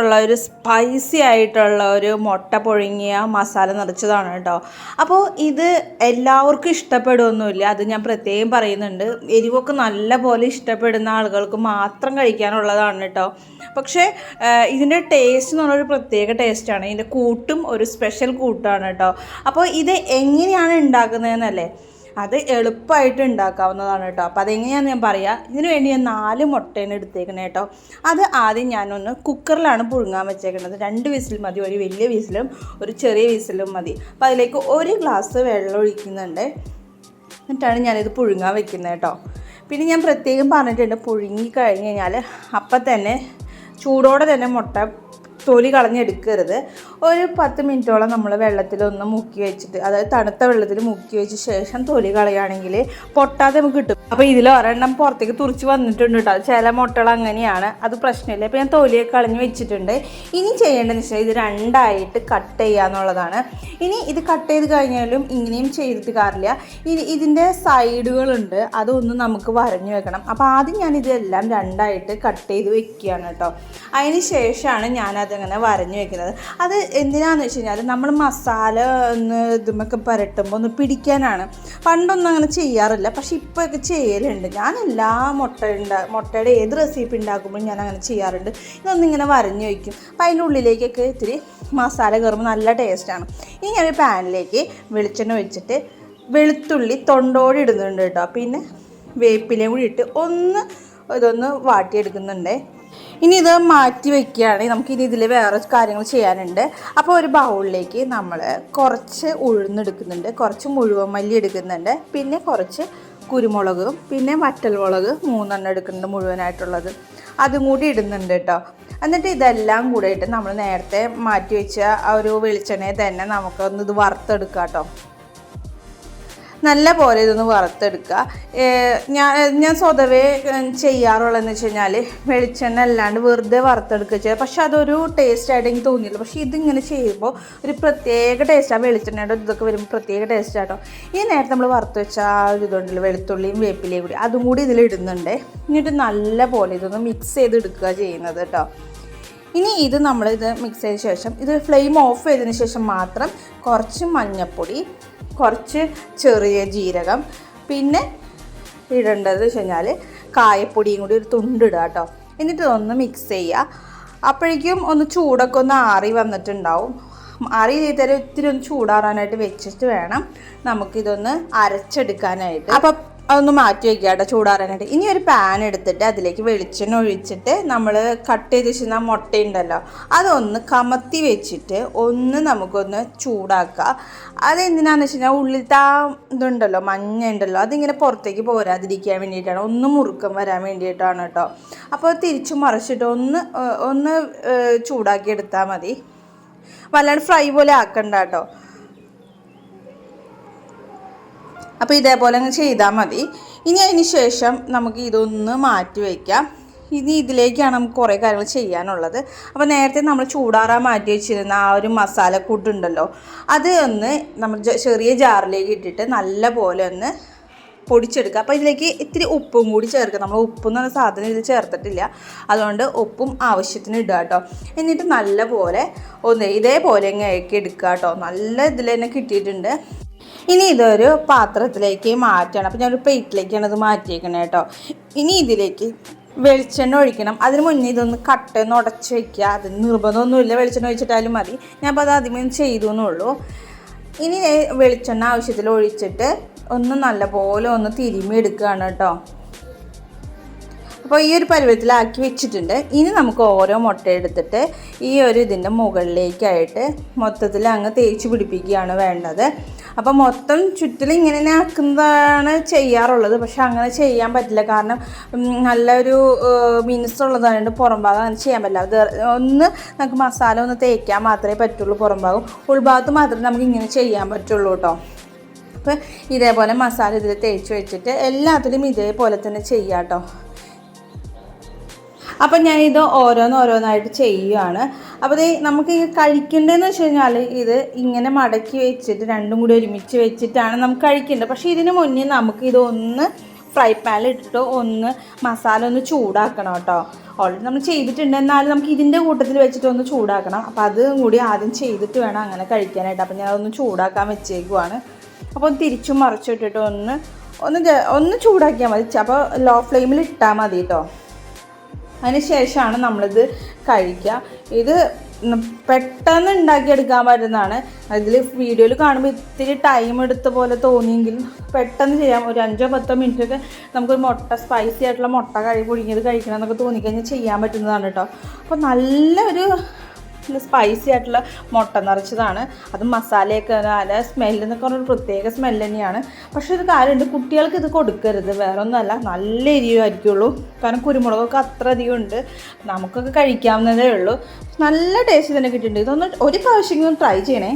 ആയിട്ടുള്ള ഒരു സ്പൈസി ആയിട്ടുള്ള ഒരു മുട്ട പുഴുങ്ങിയ മസാല നിറച്ചതാണ് കേട്ടോ. അപ്പോൾ ഇത് എല്ലാവർക്കും ഇഷ്ടപ്പെടുമൊന്നുമില്ല, അത് ഞാൻ പ്രത്യേകം പറയുന്നുണ്ട്. എരിവൊക്കെ നല്ല പോലെ ഇഷ്ടപ്പെടുന്ന ആളുകൾക്ക് മാത്രം കഴിക്കാനുള്ളതാണ് കേട്ടോ. പക്ഷേ ഇതിൻ്റെ ടേസ്റ്റ് എന്ന് പറഞ്ഞൊരു പ്രത്യേക ടേസ്റ്റാണ്. ഇതിൻ്റെ കൂട്ടും ഒരു സ്പെഷ്യൽ കൂട്ടാണ് കേട്ടോ. അപ്പോൾ ഇത് എങ്ങനെയാണ് ഉണ്ടാക്കുന്നതെന്നല്ലേ, അത് എളുപ്പമായിട്ട് ഉണ്ടാക്കാവുന്നതാണ് കേട്ടോ. അപ്പോൾ അതെങ്ങനെയാണെന്ന് ഞാൻ പറയാം. ഇതിന് വേണ്ടി ഞാൻ 4 മുട്ടയാണ് എടുത്തേക്കുന്നത് കേട്ടോ. അത് ആദ്യം ഞാനൊന്ന് കുക്കറിലാണ് പുഴുങ്ങാൻ വെച്ചേക്കുന്നത്. 2 വിസിൽ മതി, ഒരു വലിയ വിസിലും ഒരു ചെറിയ വിസിലും മതി. അപ്പോൾ അതിലേക്ക് 1 ഗ്ലാസ് വെള്ളം ഒഴിക്കുന്നുണ്ട്. എന്നിട്ടാണ് ഞാനിത് പുഴുങ്ങാൻ വെക്കുന്നത് കേട്ടോ. പിന്നെ ഞാൻ പ്രത്യേകം പറഞ്ഞിട്ടുണ്ട്, പുഴുങ്ങി കഴിഞ്ഞ് കഴിഞ്ഞാൽ അപ്പം തന്നെ ചൂടോടെ തന്നെ മുട്ട തൊലി കളഞ്ഞെടുക്കരുത്. ഒരു 10 മിനിറ്റോളം നമ്മൾ വെള്ളത്തിലൊന്ന് മുക്കി വെച്ചിട്ട്, അതായത് തണുത്ത വെള്ളത്തിൽ മുക്കി വെച്ച ശേഷം തൊലി കളയുകയാണെങ്കിൽ പൊട്ടാതെ നമുക്ക് കിട്ടും. അപ്പോൾ ഇതിൽ ഒരെണ്ണം പുറത്തേക്ക് തുറിച്ച് വന്നിട്ടുണ്ട് കേട്ടോ. ചില മുട്ടകൾ അങ്ങനെയാണ്, അത് പ്രശ്നമില്ല. അപ്പോൾ ഞാൻ തൊലിയൊക്കെ കളഞ്ഞ് വെച്ചിട്ടുണ്ട്. ഇനി ചെയ്യേണ്ടതെന്ന് വെച്ചാൽ ഇത് 2ആയിട്ട് കട്ട് ചെയ്യുക എന്നുള്ളതാണ്. ഇനി ഇത് കട്ട് ചെയ്ത് കഴിഞ്ഞാലും ഇങ്ങനെയും ചെയ്തിട്ട് കാര്യമില്ല. ഇതിൻ്റെ സൈഡുകളുണ്ട്, അതൊന്ന് നമുക്ക് വരഞ്ഞു വെക്കണം. അപ്പോൾ ആദ്യം ഞാൻ ഇതെല്ലാം 2ആയിട്ട് കട്ട് ചെയ്ത് വെക്കുകയാണ് കേട്ടോ. അതിന് ശേഷമാണ് ഞാനതങ്ങനെ വരഞ്ഞു വെക്കുന്നത്. അത് എന്തിനാണെന്ന് വെച്ച് കഴിഞ്ഞാൽ നമ്മൾ മസാല ഒന്ന് ഇതുമൊക്കെ പുരട്ടുമ്പോൾ ഒന്ന് പിടിക്കാനാണ്. പണ്ടൊന്നും അങ്ങനെ ചെയ്യാറില്ല, പക്ഷെ ഇപ്പോഴൊക്കെ ചെയ്യലുണ്ട്. ഞാൻ എല്ലാ മുട്ടയുടെ ഏത് റെസിപ്പി ഉണ്ടാക്കുമ്പോഴും ഞാൻ അങ്ങനെ ചെയ്യാറുണ്ട്. ഇതൊന്നിങ്ങനെ വരഞ്ഞു വയ്ക്കും. അപ്പോൾ അതിൻ്റെ ഉള്ളിലേക്കൊക്കെ ഇത്തിരി മസാല കയറുമ്പോൾ നല്ല ടേസ്റ്റാണ്. ഇനി ഞാൻ പാനിലേക്ക് വെളിച്ചെണ്ണ ഒഴിച്ചിട്ട് വെളുത്തുള്ളി തൊണ്ടോടെ ഇടുന്നുണ്ട് കേട്ടോ. പിന്നെ വേപ്പിലയും കൂടി ഇട്ട് ഇതൊന്ന് വാട്ടിയെടുക്കുന്നുണ്ട്. ഇനി ഇത് മാറ്റി വയ്ക്കുകയാണെങ്കിൽ നമുക്കിനി ഇതിൽ വേറെ കാര്യങ്ങൾ ചെയ്യാനുണ്ട്. അപ്പോൾ ഒരു ബൗളിലേക്ക് നമ്മൾ കുറച്ച് ഉഴുന്നെടുക്കുന്നുണ്ട്, കുറച്ച് മുഴുവൻ മല്ലി എടുക്കുന്നുണ്ട്, പിന്നെ കുറച്ച് കുരുമുളകും, പിന്നെ വറ്റൽമുളക് 3 എടുക്കുന്നുണ്ട് മുഴുവനായിട്ടുള്ളത്, അതും കൂടി ഇടുന്നുണ്ട് കേട്ടോ. എന്നിട്ട് ഇതെല്ലാം കൂടെ ഇട്ട് നമ്മൾ നേരത്തെ മാറ്റി വെച്ച ആ ഒരു വെളിച്ചെണ്ണയെ തന്നെ നമുക്കൊന്ന് ഇത് വറുത്തെടുക്കാം കേട്ടോ. നല്ല പോലെ ഇതൊന്ന് വറുത്തെടുക്കുക. ഞാൻ സ്വതവേ ചെയ്യാറുള്ളതെന്ന് വെച്ച് കഴിഞ്ഞാൽ വെളിച്ചെണ്ണ അല്ലാണ്ട് വെറുതെ വറുത്തെടുക്കുക ചെയ്യുക. പക്ഷെ അതൊരു ടേസ്റ്റായിട്ട് എനിക്ക് തോന്നിയില്ല. പക്ഷേ ഇതിങ്ങനെ ചെയ്യുമ്പോൾ ഒരു പ്രത്യേക ടേസ്റ്റാണ്. വെളിച്ചെണ്ണയുടെ ഇതൊക്കെ വരുമ്പോൾ പ്രത്യേക ടേസ്റ്റാട്ടോ. ഈ നേരത്തെ നമ്മൾ വറുത്ത് വെച്ച ആ ഒരു ഇതുണ്ടല്ലോ, വെളുത്തുള്ളിയും വേപ്പിലയും കൂടി, അതും കൂടി ഇതിലിടുന്നുണ്ട്. എന്നിട്ട് നല്ല പോലെ ഇതൊന്ന് മിക്സ് ചെയ്തെടുക്കുക ചെയ്യുന്നത് കേട്ടോ. ഇനി ഇത് നമ്മളിത് മിക്സ് ചെയ്ത ശേഷം ഇത് ഫ്ലെയിം ഓഫ് ചെയ്തതിന് ശേഷം മാത്രം കുറച്ച് മഞ്ഞൾപ്പൊടി, കുറച്ച് ചെറിയ ജീരകം, പിന്നെ ഇടേണ്ടത് വെച്ച് കഴിഞ്ഞാൽ കായപ്പൊടിയും കൂടി ഒരു തുണ്ടിടുക കേട്ടോ. എന്നിട്ട് ഇതൊന്ന് മിക്സ് ചെയ്യുക. അപ്പോഴേക്കും ഒന്ന് ചൂടൊക്കെ ഒന്ന് ആറി വന്നിട്ടുണ്ടാവും. ആറി തരം ഇത്തിരി ഒന്ന് ചൂടാറാനായിട്ട് വെച്ചിട്ട് വേണം നമുക്കിതൊന്ന് അരച്ചെടുക്കാനായിട്ട്. അപ്പം അതൊന്ന് മാറ്റി വയ്ക്കുക കേട്ടോ ചൂടാറാനായിട്ട്. ഇനി ഒരു പാൻ എടുത്തിട്ട് അതിലേക്ക് വെളിച്ചെണ്ണ ഒഴിച്ചിട്ട് നമ്മൾ കട്ട് ചെയ്ത് വെച്ചിരുന്ന മുട്ടയുണ്ടല്ലോ, അതൊന്ന് കമത്തി വെച്ചിട്ട് നമുക്കൊന്ന് ചൂടാക്കുക. അതെന്തിനാണെന്ന് വെച്ച് കഴിഞ്ഞാൽ ഉള്ളിലത്തെ ആ ഇതുണ്ടല്ലോ, മഞ്ഞ ഉണ്ടല്ലോ, അതിങ്ങനെ പുറത്തേക്ക് പോരാതിരിക്കാൻ വേണ്ടിയിട്ടാണ്, ഒന്ന് മുറുക്കം വരാൻ വേണ്ടിയിട്ടാണ് കേട്ടോ. അപ്പോൾ തിരിച്ചു മറിച്ചിട്ട് ഒന്ന് ചൂടാക്കി എടുത്താൽ മതി. വല്ലാണ്ട് ഫ്രൈ പോലെ ആക്കണ്ട കേട്ടോ. അപ്പോൾ ഇതേപോലെ അങ്ങ് ചെയ്താൽ മതി. ഇനി അതിന് ശേഷം നമുക്ക് ഇതൊന്ന് മാറ്റി വയ്ക്കാം. ഇനി ഇതിലേക്കാണ് നമുക്ക് കുറേ കാര്യങ്ങൾ ചെയ്യാനുള്ളത്. അപ്പോൾ നേരത്തെ നമ്മൾ ചൂടാറാൻ മാറ്റി വെച്ചിരുന്ന ആ ഒരു മസാലക്കൂട്ടുണ്ടല്ലോ, അത് നമ്മൾ ചെറിയ ജാറിലേക്ക് ഇട്ടിട്ട് നല്ല പോലെ ഒന്ന് പൊടിച്ചെടുക്കുക. അപ്പോൾ ഇതിലേക്ക് ഇത്തിരി ഉപ്പും കൂടി ചേർക്കുക. നമ്മൾ ഉപ്പെന്ന് പറഞ്ഞ സാധനം ഇതിൽ ചേർത്തിട്ടില്ല, അതുകൊണ്ട് ഉപ്പും ആവശ്യത്തിന് ഇടുക കേട്ടോ. എന്നിട്ട് നല്ല പോലെ ഇതേപോലെ ഇളക്കി എടുക്കുക കേട്ടോ. നല്ല ഇതിൽ തന്നെ കിട്ടിയിട്ടുണ്ട്. ഇനി ഇതൊരു പാത്രത്തിലേക്ക് മാറ്റണം. അപ്പോൾ ഞാനൊരു പ്ലേറ്റിലേക്കാണ് ഇത് മാറ്റിയേക്കണേ കേട്ടോ. ഇനി ഇതിലേക്ക് വെളിച്ചെണ്ണ ഒഴിക്കണം. അതിന് മുന്നേ ഇതൊന്ന് കട്ടൊന്ന് ഉടച്ച് വയ്ക്കുക. അതിന് നിർബന്ധമൊന്നുമില്ല, വെളിച്ചെണ്ണ ഒഴിച്ചിട്ടാലും മതി. ഞാനപ്പോൾ അത് ആദ്യമേ ചെയ്തു എന്നുള്ളൂ. ഇനി വെളിച്ചെണ്ണ ആവശ്യത്തിൽ ഒഴിച്ചിട്ട് നല്ലപോലെ ഒന്ന് തിരുമ്മി എടുക്കുകയാണ് കേട്ടോ. അപ്പോൾ ഈ ഒരു പരുവത്തിലാക്കി വെച്ചിട്ടുണ്ട്. ഇനി നമുക്ക് ഓരോ മുട്ട എടുത്തിട്ട് ഈ ഒരു ഇതിൻ്റെ മുകളിലേക്കായിട്ട് മൊത്തത്തിൽ അങ്ങ് തേച്ച് പിടിപ്പിക്കുകയാണ് വേണ്ടത്. അപ്പോൾ മൊത്തം ചുറ്റിലും ഇങ്ങനെ ആക്കുന്നതാണ് ചെയ്യാറുള്ളത്. പക്ഷെ അങ്ങനെ ചെയ്യാൻ പറ്റില്ല, കാരണം നല്ലൊരു മിനുസുള്ളതായതുകൊണ്ട് പുറം ഭാഗം അങ്ങനെ ചെയ്യാൻ പറ്റില്ല. നമുക്ക് മസാല ഒന്ന് തേക്കാൻ മാത്രമേ പറ്റുള്ളൂ പുറം ഭാഗം. ഉൾഭാഗത്ത് മാത്രമേ നമുക്ക് ഇങ്ങനെ ചെയ്യാൻ പറ്റുള്ളൂ കേട്ടോ. അപ്പോൾ ഇതേപോലെ മസാല ഇതിൽ തേച്ച് വെച്ചിട്ട് എല്ലാത്തിലും ഇതേപോലെ തന്നെ ചെയ്യാം കേട്ടോ. അപ്പം ഞാനിത് ഓരോന്നായിട്ട് ചെയ്യുകയാണ്. അപ്പോൾ നമുക്ക് കഴിക്കേണ്ടതെന്ന് വെച്ച് കഴിഞ്ഞാൽ ഇത് ഇങ്ങനെ മടക്കി വെച്ചിട്ട് രണ്ടും കൂടി ഒരുമിച്ച് വെച്ചിട്ടാണ് നമുക്ക് കഴിക്കേണ്ടത്. പക്ഷേ ഇതിന് മുന്നേ നമുക്ക് ഇതൊന്ന് ഫ്രൈ പാനിൽ ഇട്ടിട്ട് ഒന്ന് മസാല ഒന്ന് ചൂടാക്കണം കേട്ടോ. ഓൾറെഡി നമ്മൾ ചെയ്തിട്ടുണ്ട്, എന്നാലും നമുക്ക് ഇതിൻ്റെ കൂട്ടത്തിൽ വെച്ചിട്ട് ഒന്ന് ചൂടാക്കണം. അപ്പോൾ അതും കൂടി ആദ്യം ചെയ്തിട്ട് വേണം അങ്ങനെ കഴിക്കാനായിട്ട്. അപ്പോൾ ഞാൻ അതൊന്ന് ചൂടാക്കാൻ വെച്ചേക്കുവാണ്. അപ്പോൾ തിരിച്ചും മറിച്ചിട്ടിട്ട് ഒന്ന് ചൂടാക്കിയാൽ മതി. അപ്പോൾ ലോ ഫ്ലെയിമിൽ ഇട്ടാൽ മതി കേട്ടോ. അതിന് ശേഷമാണ് നമ്മളിത് കഴിക്കുക. ഇത് പെട്ടെന്ന് ഉണ്ടാക്കിയെടുക്കാൻ പറ്റുന്നതാണ്. അതിൽ വീഡിയോയിൽ കാണുമ്പോൾ ഇത്തിരി ടൈം എടുത്ത പോലെ തോന്നിയെങ്കിലും പെട്ടെന്ന് ചെയ്യാം. ഒരു 5-10 മിനിറ്റൊക്കെ നമുക്കൊരു സ്പൈസി ആയിട്ടുള്ള മുട്ട പുഴുങ്ങിയത് കഴിക്കണം എന്നൊക്കെ തോന്നിക്കഴിഞ്ഞാൽ ചെയ്യാൻ പറ്റുന്നതാണ് കേട്ടോ. അപ്പോൾ നല്ലൊരു സ്പൈസി ആയിട്ടുള്ള മുട്ട നിറച്ചതാണ്. അത് മസാലയൊക്കെ നല്ല സ്മെല്ലെന്നൊക്കെ പറഞ്ഞൊരു പ്രത്യേക സ്മെല്ല് തന്നെയാണ്. പക്ഷേ ഒരു കാര്യമുണ്ട്, കുട്ടികൾക്ക് ഇത് കൊടുക്കരുത്. വേറെ ഒന്നുമല്ല, നല്ല എരിവായിരിക്കുള്ളൂ. കാരണം കുരുമുളകൊക്കെ അത്ര അധികം ഉണ്ട്. നമുക്കൊക്കെ കഴിക്കാവുന്നതേ ഉള്ളൂ. നല്ല ടേസ്റ്റ് തന്നെ കിട്ടിയിട്ടുണ്ട്. ഇതൊന്ന് ഒരു പ്രാവശ്യം ട്രൈ ചെയ്യണേ.